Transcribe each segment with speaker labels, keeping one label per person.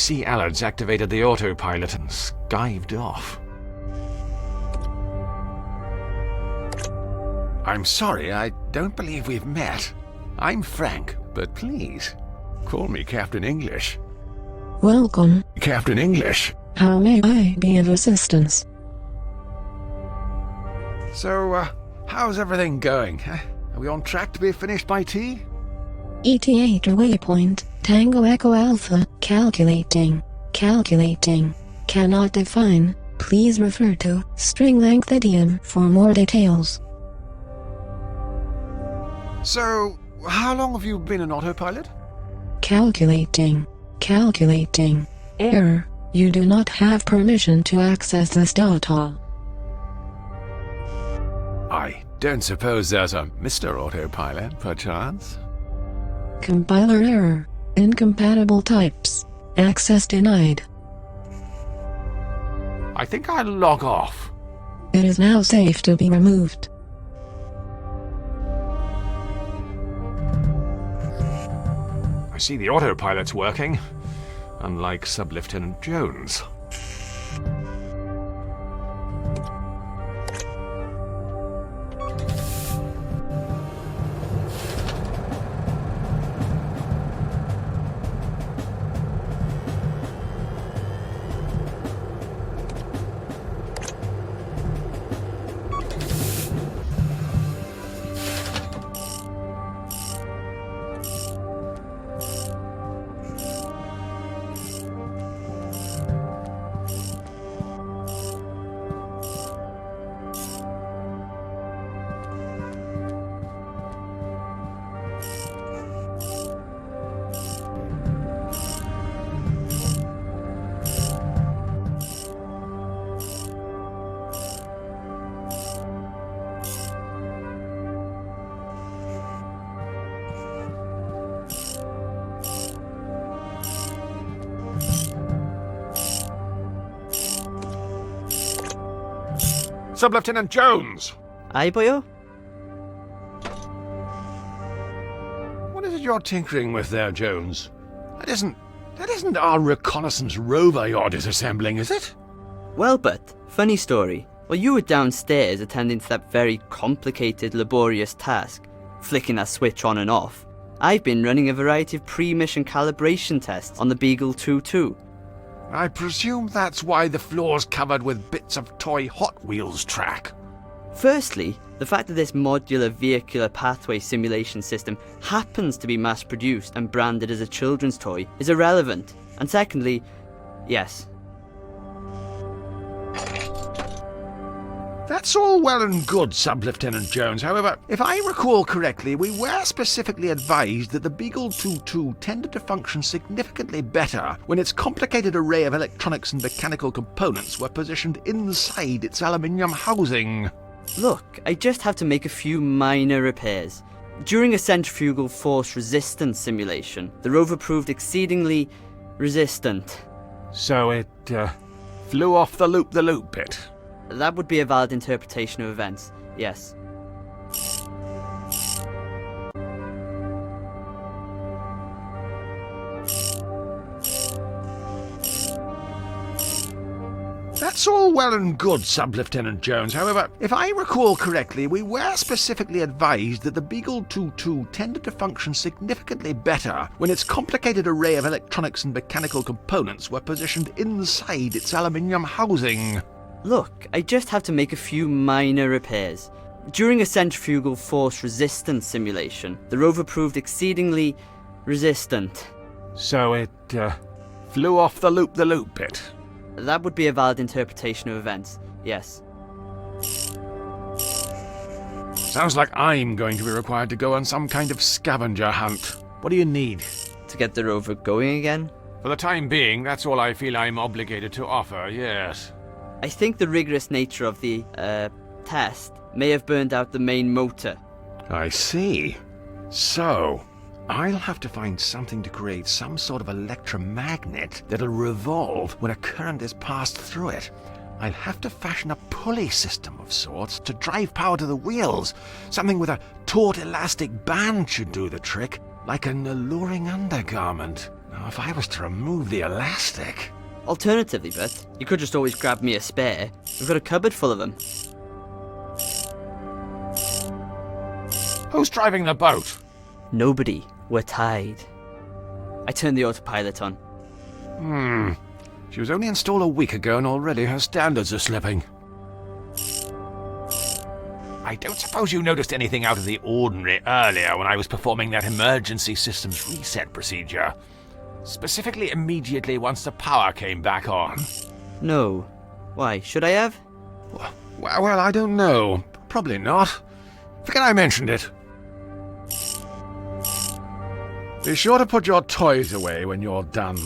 Speaker 1: see Allard's activated the autopilot and skived off. I'm sorry, I don't believe we've met. I'm Frank, but please, call me Captain English.
Speaker 2: Welcome.
Speaker 1: Captain English.
Speaker 2: How may I be of assistance?
Speaker 1: So, how's everything going? Are we on track to be finished by tea?
Speaker 2: ETA to waypoint, Tango Echo Alpha, calculating. Cannot define. Please refer to string length idiom for more details.
Speaker 1: So, how long have you been an autopilot?
Speaker 2: Calculating. Error. You do not have permission to access this data.
Speaker 1: I don't suppose there's a Mr. Autopilot, perchance?
Speaker 2: Compiler error. Incompatible types. Access denied.
Speaker 1: I think I'll log off.
Speaker 2: It is now safe to be removed.
Speaker 1: I see the autopilot's working, unlike Sub-Lieutenant Jones. Sub-Lieutenant Jones!
Speaker 3: Aye, boyo?
Speaker 1: What is it you're tinkering with there, Jones? That isn't our reconnaissance rover you're disassembling, is it?
Speaker 3: Well, but, funny story. While you were downstairs attending to that very complicated, laborious task, flicking that switch on and off, I've been running a variety of pre-mission calibration tests on the Beagle 2-2.
Speaker 1: I presume that's why the floor's covered with bits of toy Hot Wheels track.
Speaker 3: Firstly, the fact that this modular vehicular pathway simulation system happens to be mass-produced and branded as a children's toy is irrelevant. And secondly, yes.
Speaker 1: That's all well and good, Sub-Lieutenant Jones. However, if I recall correctly, we were specifically advised that the Beagle 2-2 tended to function significantly better when its complicated array of electronics and mechanical components were positioned inside its aluminium housing.
Speaker 3: Look, I just have to make a few minor repairs. During a centrifugal force resistance simulation, the rover proved exceedingly resistant.
Speaker 1: So it flew off the loop bit.
Speaker 3: That would be a valid interpretation of events, yes.
Speaker 1: That's all well and good, Sub-Lieutenant Jones. However, if I recall correctly, we were specifically advised that the Beagle 2-2 tended to function significantly better when its complicated array of electronics and mechanical components were positioned inside its aluminium housing.
Speaker 3: Look, I just have to make a few minor repairs. During a centrifugal force resistance simulation, the rover proved exceedingly resistant.
Speaker 1: So it flew off the loop bit.
Speaker 3: That would be a valid interpretation of events, yes.
Speaker 1: Sounds like I'm going to be required to go on some kind of scavenger hunt. What do you need?
Speaker 3: To get the rover going again?
Speaker 1: For the time being, that's all I feel I'm obligated to offer, yes.
Speaker 3: I think the rigorous nature of the, test may have burned out the main motor.
Speaker 1: I see. So, I'll have to find something to create some sort of electromagnet that'll revolve when a current is passed through it. I'll have to fashion a pulley system of sorts to drive power to the wheels. Something with a taut elastic band should do the trick, like an alluring undergarment. If I was to remove the elastic...
Speaker 3: Alternatively, but you could just always grab me a spare. We've got a cupboard full of them.
Speaker 1: Who's driving the boat?
Speaker 3: Nobody. We're tied. I turned the autopilot on.
Speaker 1: She was only installed a week ago and already her standards are slipping. I don't suppose you noticed anything out of the ordinary earlier when I was performing that emergency systems reset procedure. Specifically immediately once the power came back on.
Speaker 3: No. Why, should I have?
Speaker 1: Well, I don't know. Probably not. Forget I mentioned it. Be sure to put your toys away when you're done.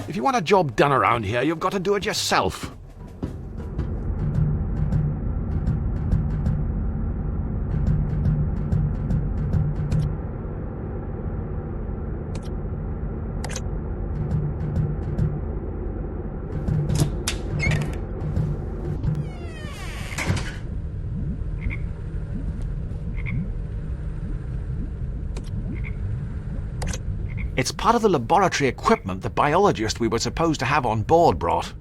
Speaker 1: If you want a job done around here, you've got to do it yourself. It's part of the laboratory equipment the biologist we were supposed to have on board brought.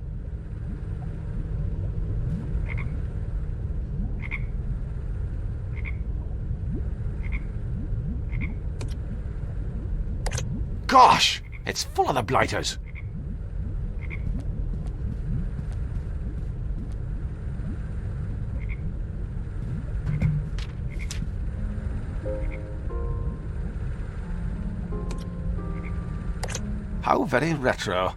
Speaker 1: Gosh! It's full of the blighters. How very retro.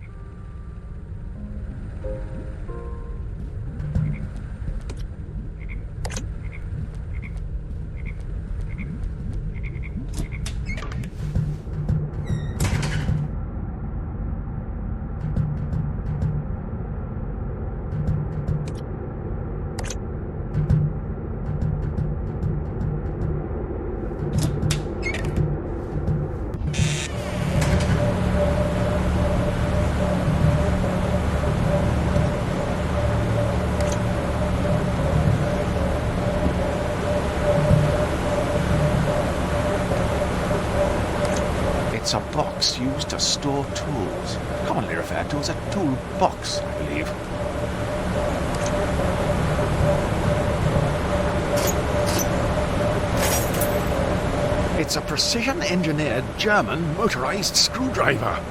Speaker 1: It's a box used to store tools, commonly referred to as a tool box, I believe. It's a precision-engineered German motorized screwdriver.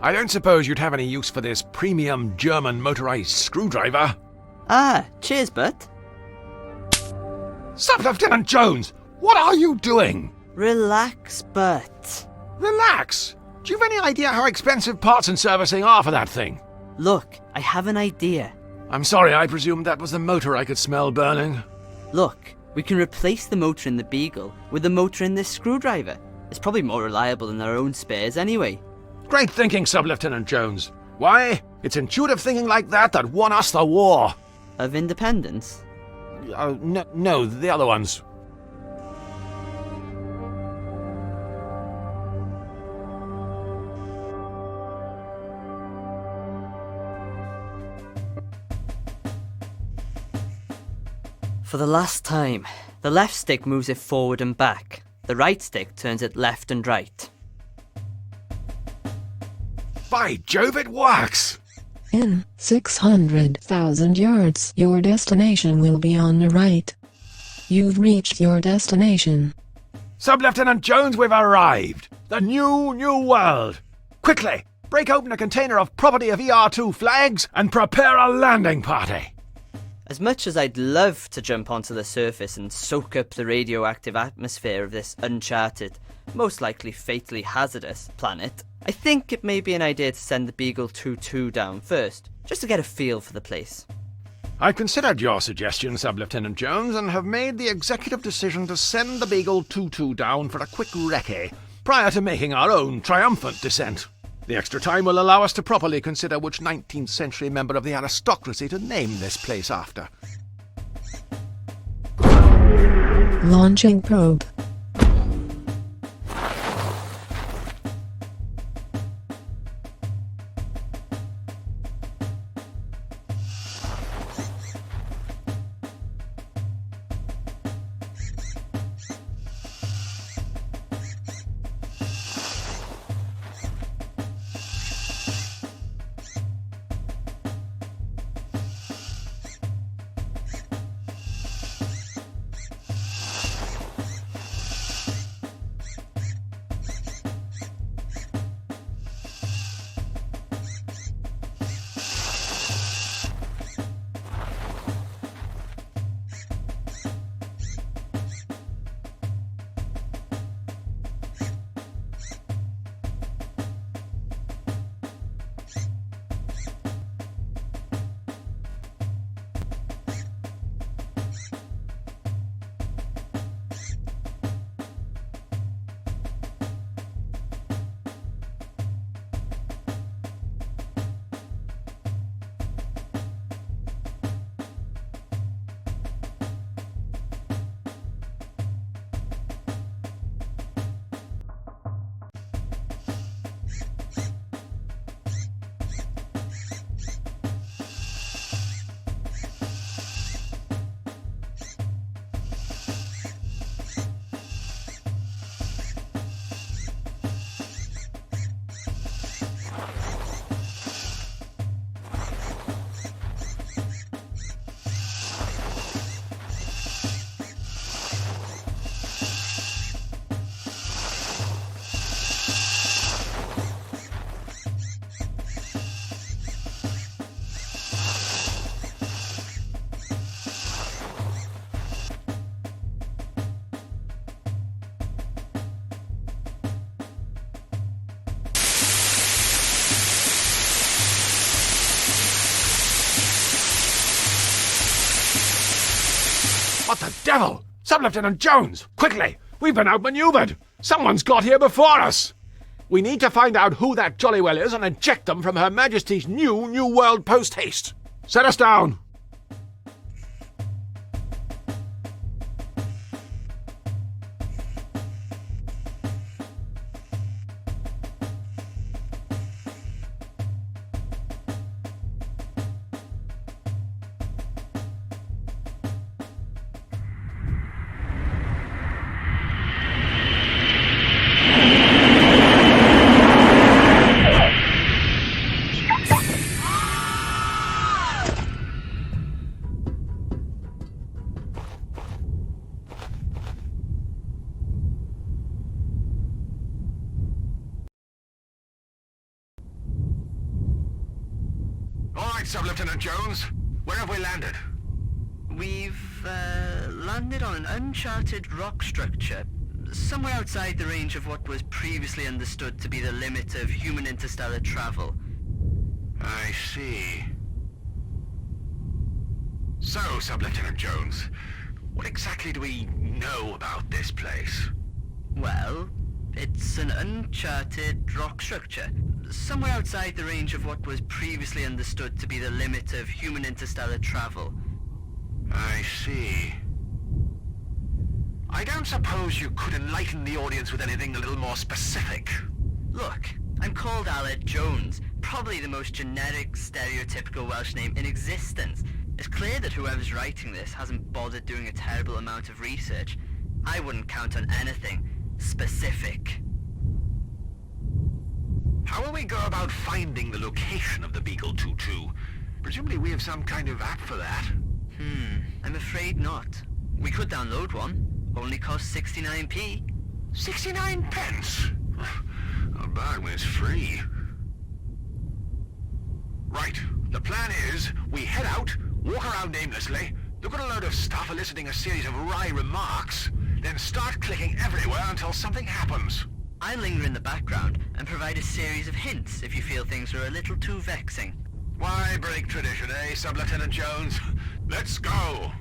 Speaker 1: I don't suppose you'd have any use for this premium German motorized screwdriver?
Speaker 3: Ah, cheers, Bert.
Speaker 1: Sub-Lieutenant Jones, what are you doing?
Speaker 3: Relax, Bert.
Speaker 1: Relax. Do you have any idea how expensive parts and servicing are for that thing?
Speaker 3: Look, I have an idea.
Speaker 1: I'm sorry, I presumed that was the motor I could smell burning.
Speaker 3: Look, we can replace the motor in the Beagle with the motor in this screwdriver. It's probably more reliable than our own spares anyway.
Speaker 1: Great thinking, Sub-Lieutenant Jones. Why? It's intuitive thinking like that won us the war.
Speaker 3: Of independence?
Speaker 1: No, the other ones.
Speaker 3: For the last time, the left stick moves it forward and back. The right stick turns it left and right.
Speaker 1: By Jove, it works!
Speaker 2: In 600,000 yards, your destination will be on the right. You've reached your destination.
Speaker 1: Sub-Lieutenant Jones, we've arrived! The new world! Quickly, break open a container of property of ER2 flags and prepare a landing party!
Speaker 3: As much as I'd love to jump onto the surface and soak up the radioactive atmosphere of this uncharted, most likely fatally hazardous planet, I think it may be an idea to send the Beagle 2-2 down first, just to get a feel for the place.
Speaker 1: I've considered your suggestion, Sub-Lieutenant Jones, and have made the executive decision to send the Beagle 2-2 down for a quick recce, prior to making our own triumphant descent. The extra time will allow us to properly consider which 19th century member of the aristocracy to name this place after.
Speaker 2: Launching probe.
Speaker 1: What the devil? Sub-Lieutenant Jones, quickly! We've been outmaneuvered! Someone's got here before us! We need to find out who that jolly well is and eject them from Her Majesty's new world post-haste. Set us down! right, Sub-Lieutenant Jones. Where have we landed?
Speaker 3: We've landed on an uncharted rock structure, somewhere outside the range of what was previously understood to be the limit of human interstellar travel.
Speaker 1: I see. So, Sub-Lieutenant Jones, what exactly do we know about this place?
Speaker 3: Well, it's an uncharted rock structure, somewhere outside the range of what was previously understood to be the limit of human interstellar travel.
Speaker 1: I see. I don't suppose you could enlighten the audience with anything a little more specific.
Speaker 3: Look, I'm called Aled Jones, probably the most generic, stereotypical Welsh name in existence. It's clear that whoever's writing this hasn't bothered doing a terrible amount of research. I wouldn't count on anything specific.
Speaker 1: How will we go about finding the location of the Beagle 22? Presumably we have some kind of app for that.
Speaker 3: I'm afraid not. We could download one. Only costs 69p.
Speaker 1: 69 pence? Not bad when it's free. Right, the plan is we head out, walk around aimlessly, look at a load of stuff eliciting a series of wry remarks, then start clicking everywhere until something happens.
Speaker 3: I linger in the background and provide a series of hints if you feel things are a little too vexing.
Speaker 1: Why break tradition, eh, Sub-Lieutenant Jones? Let's go!